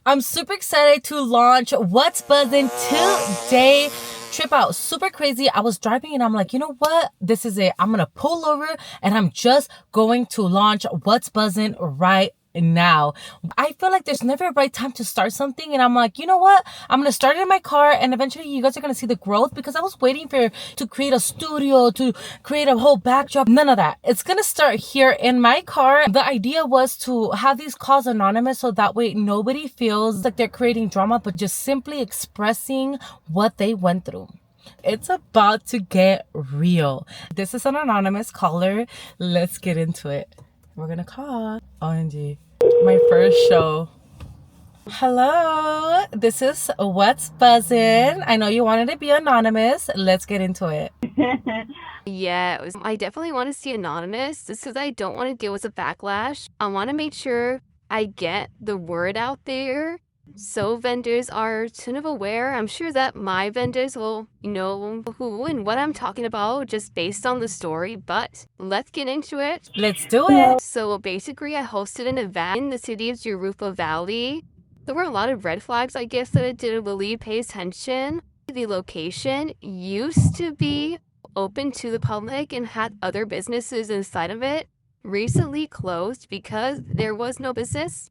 I'm super excited to launch What's Buzzing today. Trip out super crazy. I was driving and I'm like, you know what? This is it. I'm going to pull over and I'm just going to launch What's Buzzing right now. I feel like there's never a right time to start something, and I'm like, you know what? I'm gonna start it in my car, and eventually you guys are gonna see the growth, because I was waiting to create a studio, to create a whole backdrop. None of that. It's gonna start here in my car. The idea was to have these calls anonymous, so that way nobody feels like they're creating drama, but just simply expressing what they went through. It's about to get real. This is an anonymous caller. Let's get into it. We're gonna call. OMG. My first show. Hello, this is What's Buzzin'. I know you wanted to be anonymous. Let's get into it. Yeah, I definitely want to see anonymous just because I don't want to deal with the backlash. I want to make sure I get the word out there so vendors are sort of aware. I'm sure that my vendors will know who and what I'm talking about just based on the story, but let's get into it. Let's do it. So basically, I hosted an event in the city of Jurupa Valley. There were a lot of red flags, I guess, that I didn't really pay attention. The location used to be open to the public and had other businesses inside of it. Recently closed because there was no business.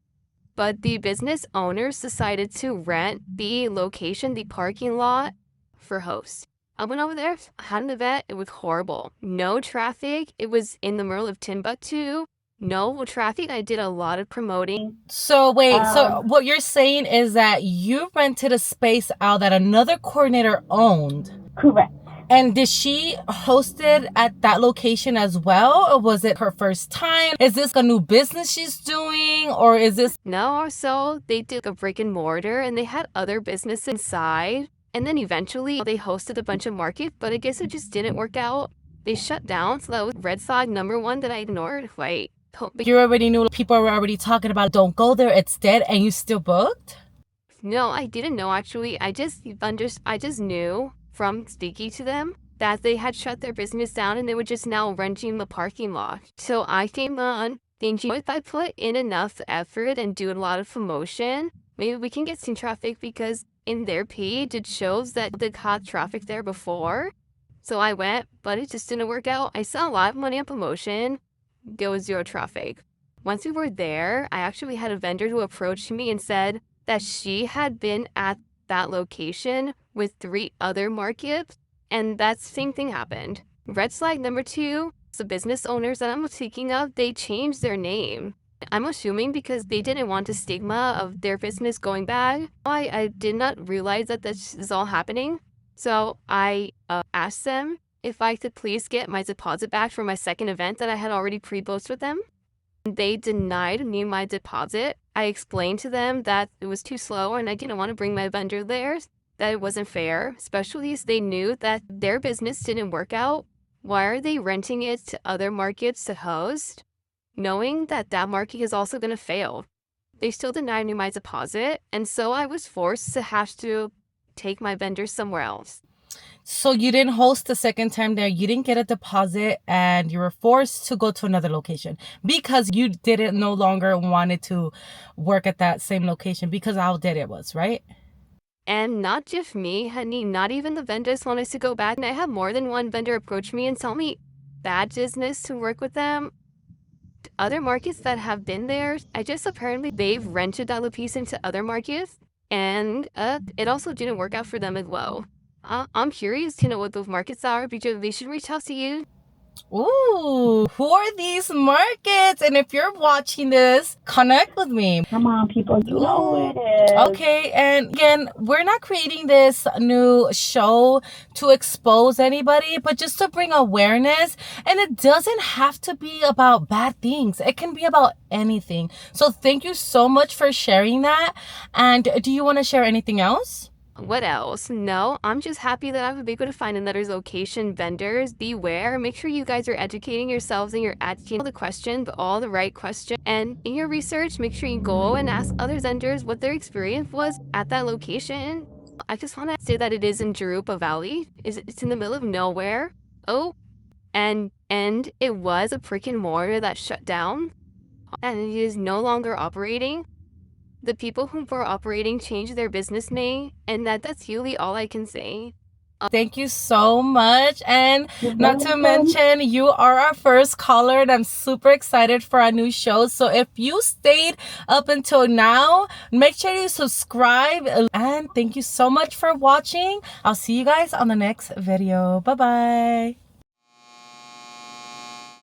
But the business owners decided to rent the location, the parking lot, for hosts. I went over there, had an event. It was horrible. No traffic. It was in the middle of Timbuktu. No traffic. I did a lot of promoting. So wait, so what you're saying is that you rented a space out that another coordinator owned. Correct. And did she host it at that location as well? Or was it her first time? Is this a new business she's doing? Or is this... No, so they did a brick and mortar and they had other businesses inside. And then eventually they hosted a bunch of markets, but I guess it just didn't work out. They shut down, so that was red flag number one that I ignored. Wait. You already knew, people were already talking about, don't go there, it's dead, and you still booked? No, I didn't know actually. I just knew from speaking to them that they had shut their business down and they were just now renting the parking lot. So I came on thinking, if I put in enough effort and do a lot of promotion, maybe we can get some traffic, because in their page it shows that they had traffic there before. So I went, but it just didn't work out. I spent a lot of money on promotion. There was zero traffic. Once we were there, I actually had a vendor who approached me and said that she had been at that location with 3 other markets, and that same thing happened. Red flag number 2, the business owners that I'm speaking of, they changed their name. I'm assuming because they didn't want the stigma of their business going bad. I did not realize that this is all happening. So I asked them if I could please get my deposit back for my second event that I had already pre-booked with them. They denied me my deposit. I explained to them that it was too slow and I didn't want to bring my vendor there, that it wasn't fair, especially as they knew that their business didn't work out. Why are they renting it to other markets to host, knowing that that market is also going to fail? They still denied me my deposit, and so I was forced to have to take my vendor somewhere else. So you didn't host the second time there, you didn't get a deposit, and you were forced to go to another location because you didn't no longer wanted to work at that same location because of how dead it was, right? And not just me, honey, not even the vendors wanted to go back. And I had more than one vendor approach me and tell me bad business to work with them. Other markets that have been there, apparently they've rented that piece into other markets, and it also didn't work out for them as well. I'm curious to know what those markets are, because they should reach out to you. Ooh, who are these markets? And if you're watching this, connect with me. Come on, people, you know who it is. Okay, and again, we're not creating this new show to expose anybody, but just to bring awareness. And it doesn't have to be about bad things. It can be about anything. So thank you so much for sharing that. And do you want to share anything else? What else? No, I'm just happy that I've been able to find another location. Vendors, beware. Make sure you guys are educating yourselves and you're asking all the questions, but all the right questions. And in your research, make sure you go and ask other vendors what their experience was at that location. I just want to say that it is in Jurupa Valley. It's in the middle of nowhere. Oh, and it was a brick and mortar that shut down, and it is no longer operating. the people who were operating changed their business name, and that's really all I can say. Thank you so much. And You're not to welcome. mention, you are our first caller, and I'm super excited for our new show. So if you stayed up until now, make sure you subscribe. And thank you so much for watching. I'll see you guys on the next video. Bye bye.